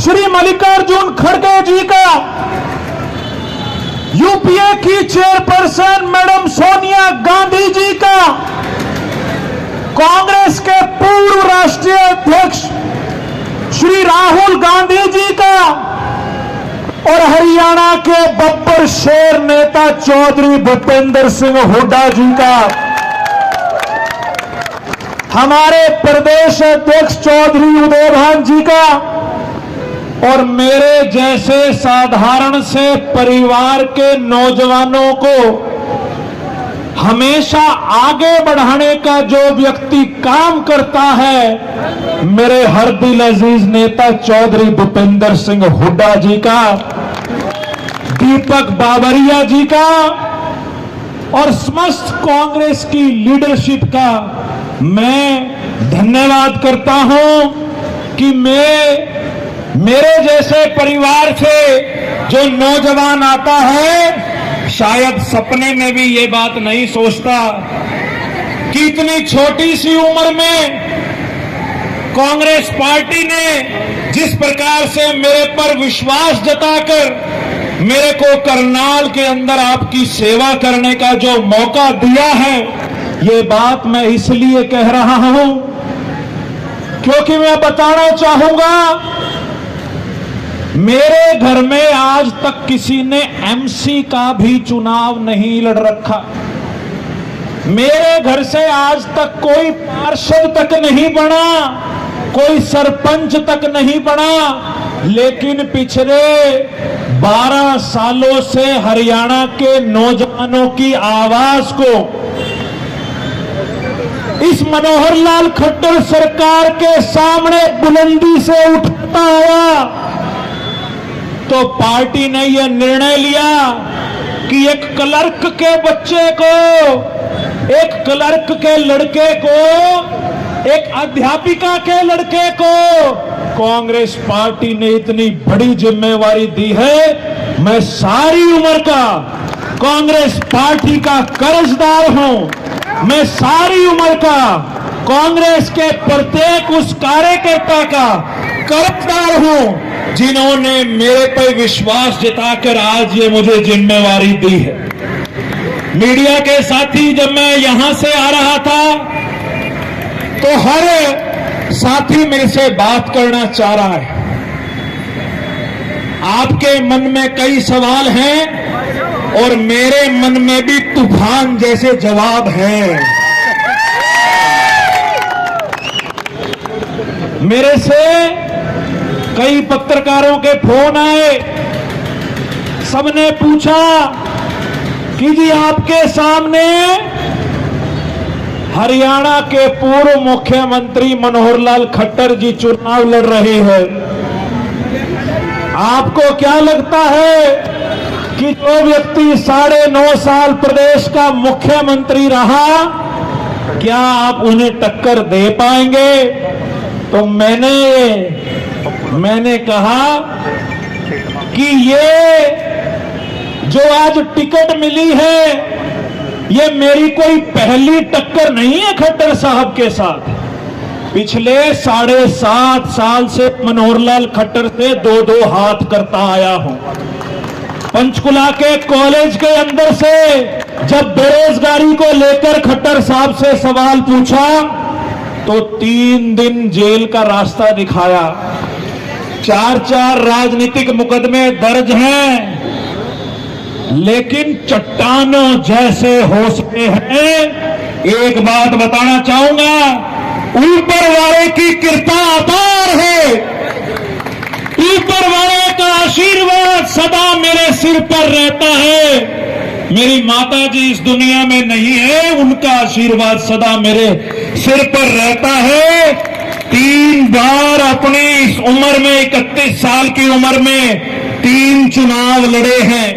श्री मल्लिकार्जुन खड़गे जी का, यूपीए की चेयरपर्सन मैडम सोनिया गांधी जी का, कांग्रेस के पूर्व राष्ट्रीय अध्यक्ष श्री राहुल गांधी जी का और हरियाणा के बब्बर शेर नेता चौधरी भूपेंद्र सिंह हुड्डा जी का, हमारे प्रदेश अध्यक्ष चौधरी उदयभान जी का और मेरे जैसे साधारण से परिवार के नौजवानों को हमेशा आगे बढ़ाने का जो व्यक्ति काम करता है, मेरे हर दिल अजीज नेता चौधरी भूपेंद्र सिंह हुड्डा जी का, दीपक बाबरिया जी का और समस्त कांग्रेस की लीडरशिप का मैं धन्यवाद करता हूं कि मेरे जैसे परिवार से जो नौजवान आता है शायद सपने में भी ये बात नहीं सोचता कि इतनी छोटी सी उम्र में कांग्रेस पार्टी ने जिस प्रकार से मेरे पर विश्वास जताकर मेरे को करनाल के अंदर आपकी सेवा करने का जो मौका दिया है, ये बात मैं इसलिए कह रहा हूं क्योंकि मैं बताना चाहूंगा, मेरे घर में आज तक किसी ने एमसी का भी चुनाव नहीं लड़ रखा। मेरे घर से आज तक कोई पार्षद तक नहीं बना, कोई सरपंच तक नहीं बना, लेकिन पिछले 12 सालों से हरियाणा के नौजवानों की आवाज को इस मनोहर लाल खट्टर सरकार के सामने बुलंदी से उठाता आया। तो पार्टी ने यह निर्णय लिया कि एक क्लर्क के बच्चे को, एक क्लर्क के लड़के को, एक अध्यापिका के लड़के को कांग्रेस पार्टी ने इतनी बड़ी जिम्मेवारी दी है। मैं सारी उम्र का कांग्रेस पार्टी का कर्जदार हूं। मैं सारी उम्र का कांग्रेस के प्रत्येक उस कार्यकर्ता का कर्जदार हूं जिन्होंने मेरे पर विश्वास जताकर आज ये मुझे जिम्मेवारी दी है। मीडिया के साथी, जब मैं यहां से आ रहा था तो हर साथी मेरे से बात करना चाह रहा है। आपके मन में कई सवाल हैं और मेरे मन में भी तूफान जैसे जवाब हैं। मेरे से कई पत्रकारों के फोन आए, सबने पूछा कि जी आपके सामने हरियाणा के पूर्व मुख्यमंत्री मनोहर लाल खट्टर जी चुनाव लड़ रहे हैं, आपको क्या लगता है कि जो व्यक्ति 9.5 साल प्रदेश का मुख्यमंत्री रहा, क्या आप उन्हें टक्कर दे पाएंगे? तो मैंने कहा कि ये जो आज टिकट मिली है, ये मेरी कोई पहली टक्कर नहीं है खट्टर साहब के साथ। पिछले 7.5 साल से मनोहर लाल खट्टर से 2-2 हाथ करता आया हूं। पंचकुला के कॉलेज के अंदर से जब बेरोजगारी को लेकर खट्टर साहब से सवाल पूछा तो 3 दिन जेल का रास्ता दिखाया। 4 राजनीतिक मुकदमे दर्ज हैं, लेकिन चट्टानों जैसे हौसले हैं। एक बात बताना चाहूंगा, ऊपर वाले की कृपा अपार है, ऊपर वाले का आशीर्वाद सदा मेरे सिर पर रहता है। मेरी माता जी इस दुनिया में नहीं है, उनका आशीर्वाद सदा मेरे सिर पर रहता है। 3 बार अपनी इस उम्र में, 31 साल की उम्र में 3 चुनाव लड़े हैं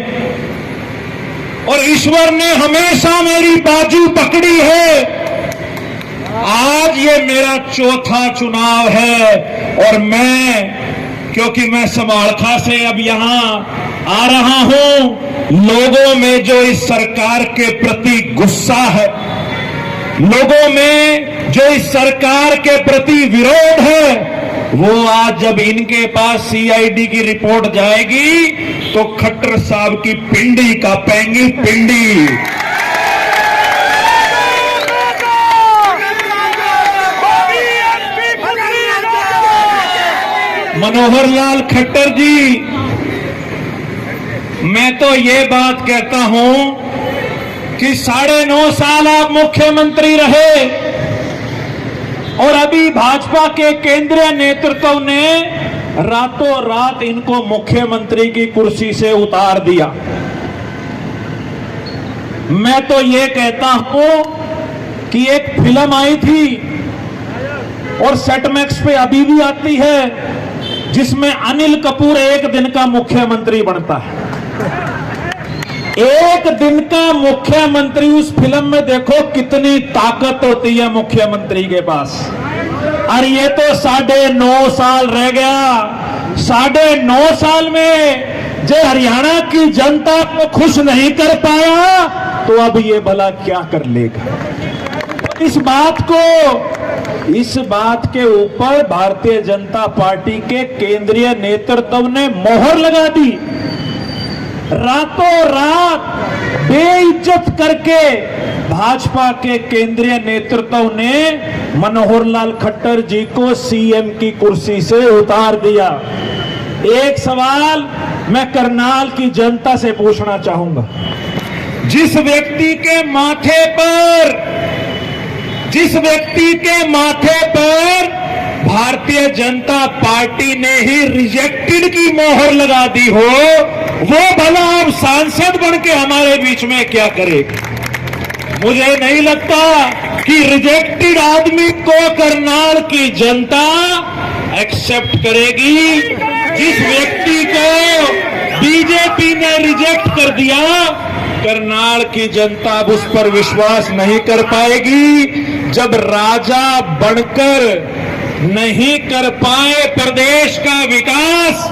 और ईश्वर ने हमेशा मेरी बाजू पकड़ी है। आज ये मेरा 4था चुनाव है और क्योंकि मैं समालखा से अब यहां आ रहा हूं, लोगों में जो इस सरकार के प्रति गुस्सा है, लोगों में जो इस सरकार के प्रति विरोध है, वो आज जब इनके पास सीआईडी की रिपोर्ट जाएगी तो खट्टर साहब की पिंडी कांपेंगी, पिंडी। मनोहर लाल खट्टर जी, मैं तो ये बात कहता हूं कि 9.5 साल आप मुख्यमंत्री रहे और अभी भाजपा के केंद्रीय नेतृत्व ने रातों रात इनको मुख्यमंत्री की कुर्सी से उतार दिया। मैं तो ये कहता हूं कि एक फिल्म आई थी और सेट मैक्स पे अभी भी आती है जिसमें अनिल कपूर एक दिन का मुख्यमंत्री बनता है। एक दिन का मुख्यमंत्री, उस फिल्म में देखो कितनी ताकत होती है मुख्यमंत्री के पास। और ये तो 9.5 साल रह गया। 9.5 साल में जो हरियाणा की जनता को खुश नहीं कर पाया तो अब ये भला क्या कर लेगा। इस बात के ऊपर भारतीय जनता पार्टी के केंद्रीय नेतृत्व ने मोहर लगा दी। रातों रात बेइज्जत करके भाजपा के केंद्रीय नेतृत्व ने मनोहर लाल खट्टर जी को सीएम की कुर्सी से उतार दिया। एक सवाल मैं करनाल की जनता से पूछना चाहूंगा। जिस व्यक्ति के माथे पर भारतीय जनता पार्टी ने ही रिजेक्टेड की मोहर लगा दी हो, वो भला अब सांसद बन के हमारे बीच में क्या करेगा। मुझे नहीं लगता कि रिजेक्टेड आदमी को करनाल की जनता एक्सेप्ट करेगी। जिस व्यक्ति को बीजेपी ने रिजेक्ट कर दिया, करनाल की जनता अब उस पर विश्वास नहीं कर पाएगी। जब राजा बनकर नहीं कर पाए प्रदेश का विकास,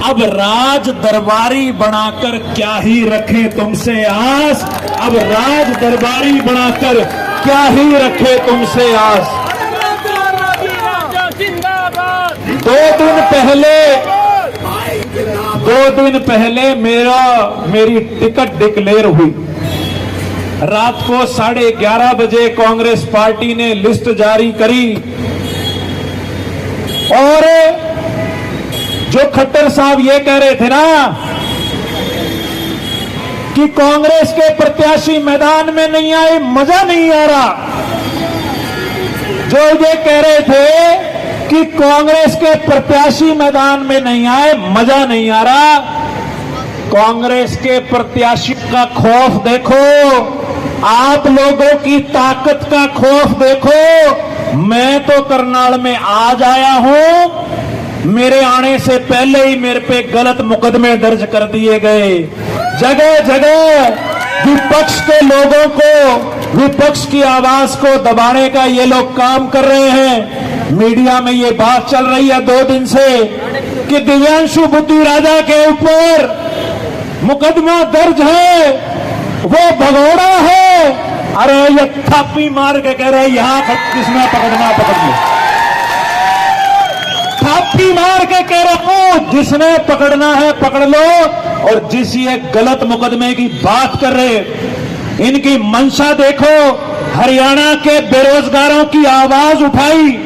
अब राज दरबारी बनाकर क्या ही रखे तुमसे आस। अब राज दरबारी बनाकर क्या ही रखे तुमसे आस। 2 दिन पहले मेरी टिकट डिक्लेयर हुई। रात को 11:30 बजे कांग्रेस पार्टी ने लिस्ट जारी करी और जो खट्टर साहब ये कह रहे थे ना कि कांग्रेस के प्रत्याशी मैदान में नहीं आए, मजा नहीं आ रहा। जो ये कह रहे थे कि कांग्रेस के प्रत्याशी मैदान में नहीं आए, मजा नहीं आ रहा। कांग्रेस के प्रत्याशी का खौफ देखो, आप लोगों की ताकत का खौफ देखो। मैं तो करनाल में आज आया हूं, मेरे आने से पहले ही मेरे पे गलत मुकदमे दर्ज कर दिए गए। जगह जगह विपक्ष के लोगों को, विपक्ष की आवाज को दबाने का ये लोग काम कर रहे हैं। मीडिया में ये बात चल रही है 2 दिन से कि दिव्यांशु बुद्धि राजा के ऊपर मुकदमा दर्ज है, वो भगोड़ा है। अरे ये थापी मार के कह रहे यहां किसने पकड़ना पकड़ लो। थापी मार के कह रहा हूं जिसने पकड़ना है पकड़ लो। और जिस ये गलत मुकदमे की बात कर रहे, इनकी मंशा देखो। हरियाणा के बेरोजगारों की आवाज उठाई,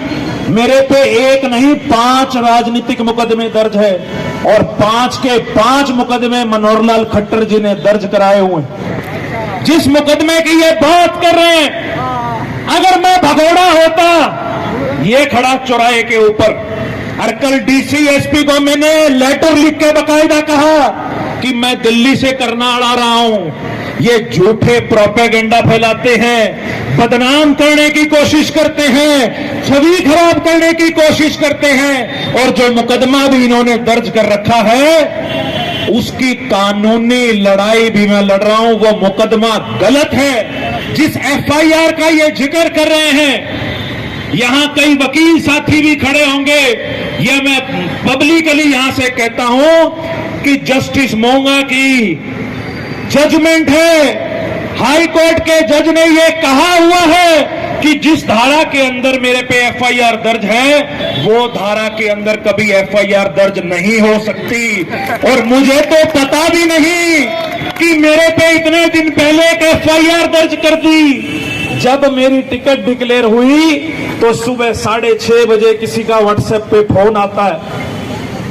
मेरे पे 1 नहीं 5 राजनीतिक मुकदमे दर्ज है और 5 के 5 मुकदमे मनोहर लाल खट्टर जी ने दर्ज कराए हुए। जिस मुकदमे की ये बात कर रहे हैं, अगर मैं भगोड़ा होता ये खड़ा चौराहे के ऊपर, और कल डीसी एसपी को मैंने लेटर लिख के बकायदा कहा कि मैं दिल्ली से करनाल आ रहा हूं। ये झूठे प्रोपेगेंडा फैलाते हैं, बदनाम करने की कोशिश करते हैं, छवि खराब करने की कोशिश करते हैं। और जो मुकदमा भी इन्होंने दर्ज कर रखा है, उसकी कानूनी लड़ाई भी मैं लड़ रहा हूं। वो मुकदमा गलत है। जिस एफआईआर का ये जिक्र कर रहे हैं, यहां कई वकील साथी भी खड़े होंगे, यह मैं पब्लिकली यहां से कहता हूं कि जस्टिस मोंगा की जजमेंट है, हाई कोर्ट के जज ने यह कहा हुआ है कि जिस धारा के अंदर मेरे पे एफआईआर दर्ज है वो धारा के अंदर कभी एफआईआर दर्ज नहीं हो सकती। और मुझे तो पता भी नहीं कि मेरे पे इतने दिन पहले एक एफआईआर दर्ज कर दी। जब मेरी टिकट डिक्लेयर हुई तो सुबह 6:30 बजे किसी का व्हाट्सएप पे फोन आता है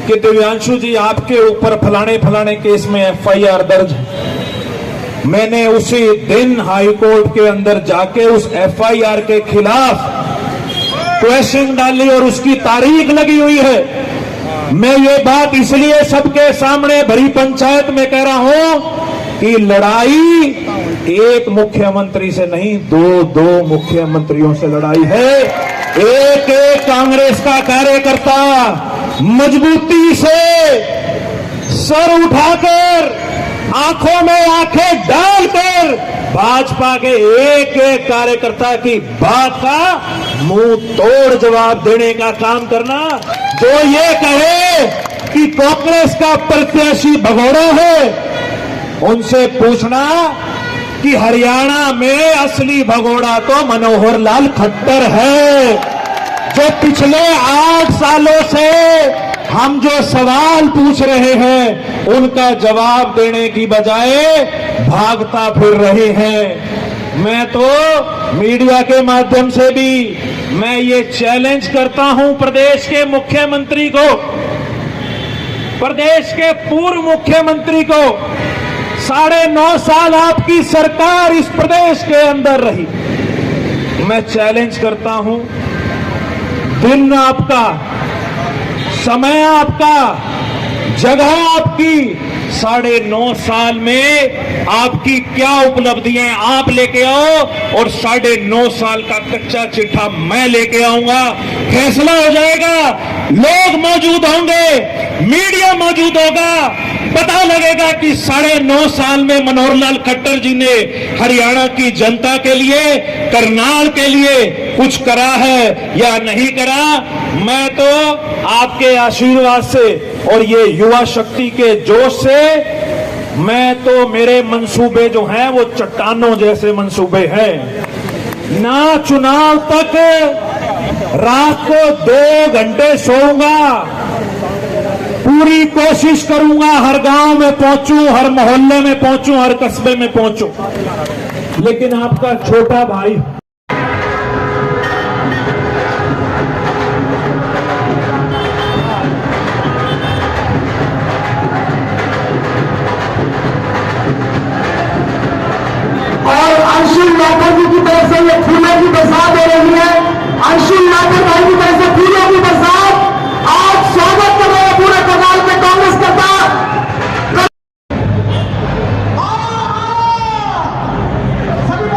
कि दिव्यांशु जी आपके ऊपर फलाने फलाने केस में एफआईआर दर्ज है। मैंने उसी दिन हाई कोर्ट के अंदर जाके उस एफआईआर के खिलाफ क्वेश्चन डाली और उसकी तारीख लगी हुई है। मैं ये बात इसलिए सबके सामने भरी पंचायत में कह रहा हूं कि लड़ाई एक मुख्यमंत्री से नहीं, दो मुख्यमंत्रियों से लड़ाई है। एक एक कांग्रेस का कार्यकर्ता मजबूती से सर उठाकर आंखों में आंखें डालकर भाजपा के एक एक कार्यकर्ता की बात का मुंह तोड़ जवाब देने का काम करना। जो ये कहे कि कांग्रेस का प्रत्याशी भगोड़ा है, उनसे पूछना कि हरियाणा में असली भगोड़ा तो मनोहर लाल खट्टर है। जो पिछले 8 सालों से हम जो सवाल पूछ रहे हैं उनका जवाब देने की बजाय भागता फिर रहे हैं। मैं तो मीडिया के माध्यम से भी मैं ये चैलेंज करता हूं प्रदेश के मुख्यमंत्री को, प्रदेश के पूर्व मुख्यमंत्री को। 9.5 साल आपकी सरकार इस प्रदेश के अंदर रही। मैं चैलेंज करता हूं, दिन आपका, समय आपका, जगह आपकी, 9.5 साल में आपकी क्या उपलब्धियां आप लेके आओ और 9.5 साल का कच्चा चिट्ठा मैं लेके आऊंगा। फैसला हो जाएगा, लोग मौजूद होंगे, मीडिया मौजूद होगा, पता लगेगा कि 9.5 साल में मनोहर लाल खट्टर जी ने हरियाणा की जनता के लिए, करनाल के लिए कुछ करा है या नहीं करा। मैं तो आपके आशीर्वाद से और ये युवा शक्ति के जोश से, मैं तो मेरे मंसूबे जो हैं वो चट्टानों जैसे मंसूबे हैं। ना चुनाव तक रात को 2 घंटे सोऊंगा, पूरी कोशिश करूंगा हर गांव में पहुंचूं, हर मोहल्ले में पहुंचूं, हर कस्बे में पहुंचूं। लेकिन आपका छोटा भाई और अंशुल लाठर जी की तरफ से ये फूलों की बरसात हो रही है। अंशुल लाठर भाई की तरफ से फूलों की बरसात। आज स्वागत कर रहे हैं पूरे करनाल में कांग्रेस करता। सभी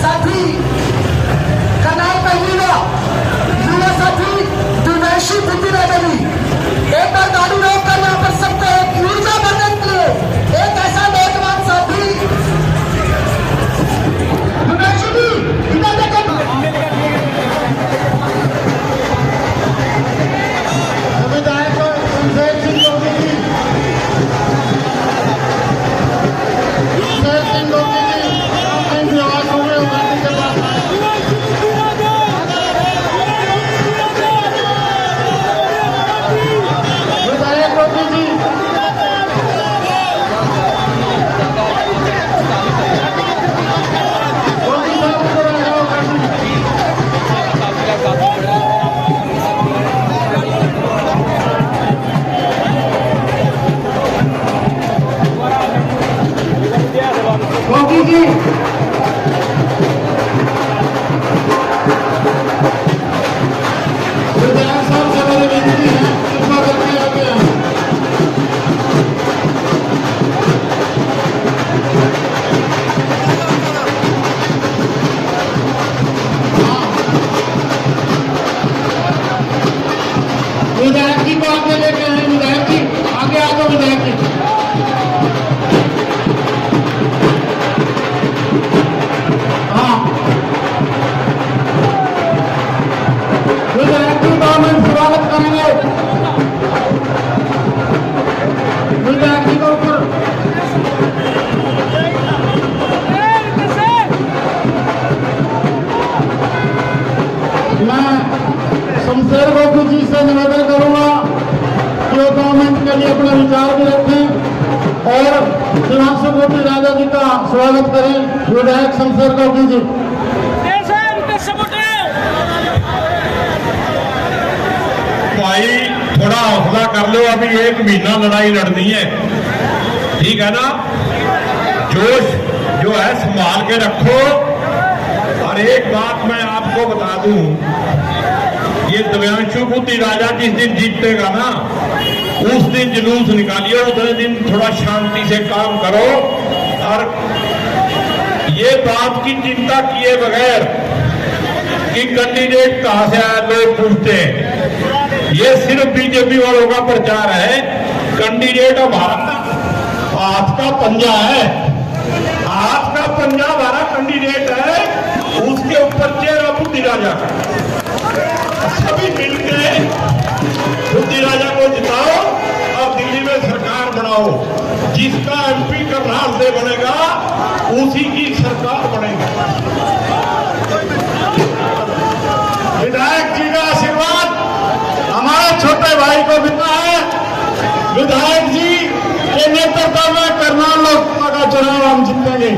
साथी कनाल पहिलीला, युवा साथी दिव्यांशी बुद्धिराजा जी, एक बार गाड़ी रोक कर यहाँ पर सबको एक ऊर्जा भरने के लिए एक ऐसा नौजवान साथी दिव्यांशी जी इधर देखें। विधायक संजय सिंह योगी जी, संजय सिंह योगी जी अपनी आवाज हो गए गाड़ी के पास विधायक योगी जी योगी जी विधायक साहब से मेरी विनती है कृपा करके आगे आएं। विधायक जी को आगे लेके आए। विधायक जी आगे आ जाओ। विधायक जी विधायक जी का हम स्वागत करेंगे। विधायक जी को ऊपर मैं शमशेर गोपी जी से निवेदन करूंगा कि वो 2 मिनट के लिए अपने विचार भी रखें और दिव्यांशु गोपी राजा जी का स्वागत करें। विधायक शमशेर गोपी जी। भाई थोड़ा हौसला कर लो, अभी 1 महीना लड़ाई लड़नी है, ठीक है ना। जोश जो है संभाल के रखो। और एक बात मैं आपको बता दूं, ये दिव्यांशु बुद्धि राजा जिस दिन जीतेगा ना उस दिन जुलूस निकालिए, उतने दिन थोड़ा शांति से काम करो। और ये बात की चिंता किए बगैर कि कैंडिडेट कहां से आए लोग पूछते हैं, ये सिर्फ बीजेपी वालों का प्रचार है। कैंडिडेट हमारा हाथ का पंजा है, हाथ का पंजा हमारा कैंडिडेट है, उसके ऊपर चेहरा बुद्धि राजा का। सभी मिलकर बुद्धि राजा को जिताओ और दिल्ली में सरकार बनाओ। जिसका एमपी करनाल से बनेगा उसी की सरकार बनेगी। विधायक जी का आशीर्वाद हमारे छोटे भाई को मिलना है। विधायक जी के नेतृत्व में करनाल लोकसभा का चुनाव हम जीतेंगे।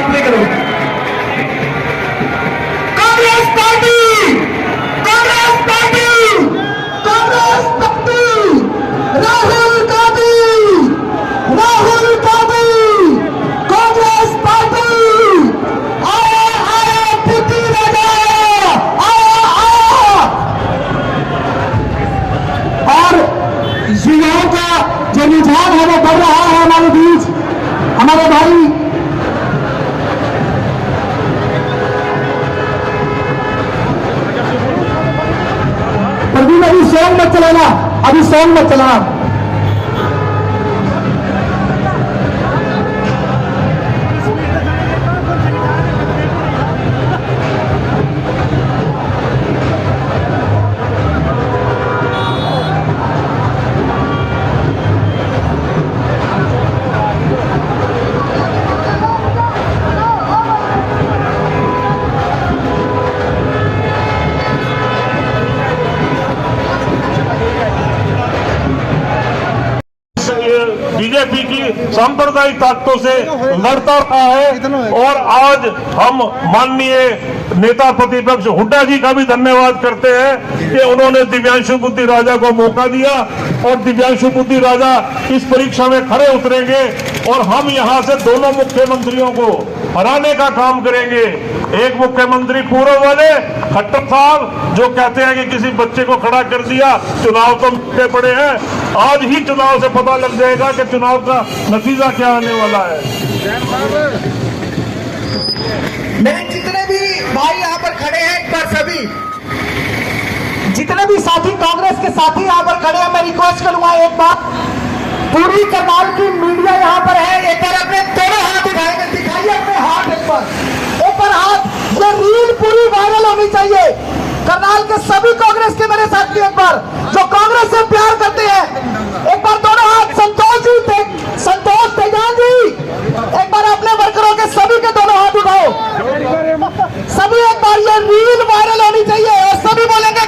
प्ले करो। Congress party, Congress party, Congress party, Rahul Gandhi, Rahul Gandhi, Congress party, आया आया बुद्धि राजा, आया आया। और युवाओं का जो रुझान है वो बढ़ रहा है हमारे बीच। हमारे भाई अभी सॉन्ग मत चलाना, अभी सॉन्ग मत चलाना। बीजेपी की सांप्रदायिक ताकतों से लड़ता रहा है। और आज हम माननीय नेता प्रतिपक्ष हुड्डा जी का भी धन्यवाद करते हैं कि उन्होंने दिव्यांशु बुद्धि राजा को मौका दिया और दिव्यांशु बुद्धि राजा इस परीक्षा में खड़े उतरेंगे और हम यहां से दोनों मुख्यमंत्रियों को हराने का काम करेंगे। एक मुख्यमंत्री पूर्व वाले खट्टर साहब जो कहते हैं कि किसी बच्चे को खड़ा कर दिया, चुनाव तो मिलते पड़े हैं, आज ही चुनाव से पता लग जाएगा कि चुनाव का नतीजा क्या आने वाला है। मेरे जितने भी भाई यहाँ पर खड़े हैं, एक बार सभी जितने भी साथी कांग्रेस के साथी यहाँ पर खड़े हैं, मैं रिक्वेस्ट करूंगा एक बात, पूरी करनाल की मीडिया यहाँ पर है, एक बार अपने दोनों हाथ उठाएंगे, दिखाइए अपने हाथ एक बार हाथ, ये रील पूरी वायरल होनी चाहिए। करनाल के सभी कांग्रेस के मेरे साथी एक बार जो कांग्रेस से प्यार करते हैं, एक बार दोनों हाथ, संतोष तेजान जी, एक बार अपने वर्करों के सभी के दोनों हाथ उठाओ, सभी एक बार ये रील वायरल होनी चाहिए और सभी बोलेंगे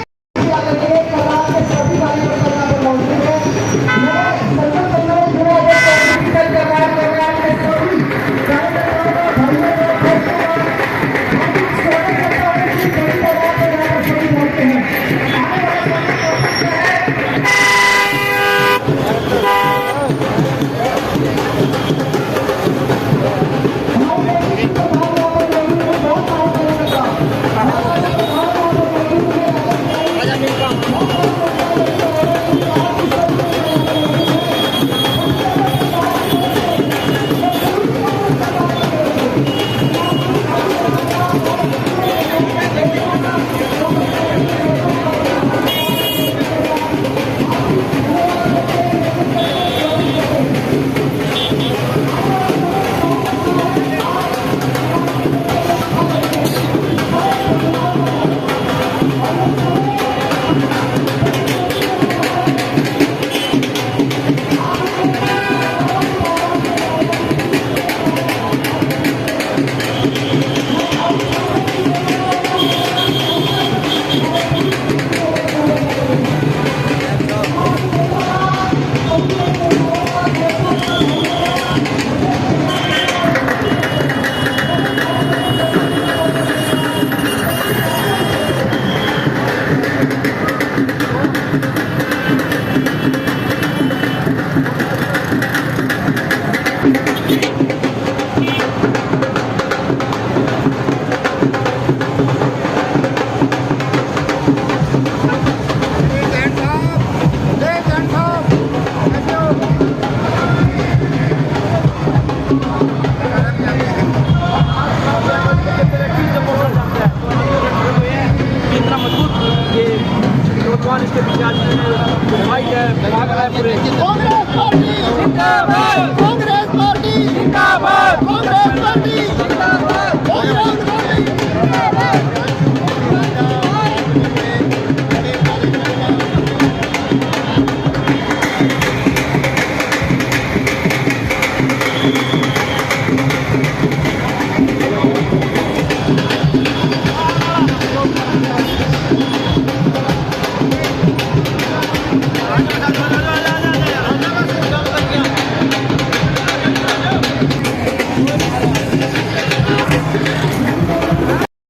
इसके पीछे आज भाई है पूरे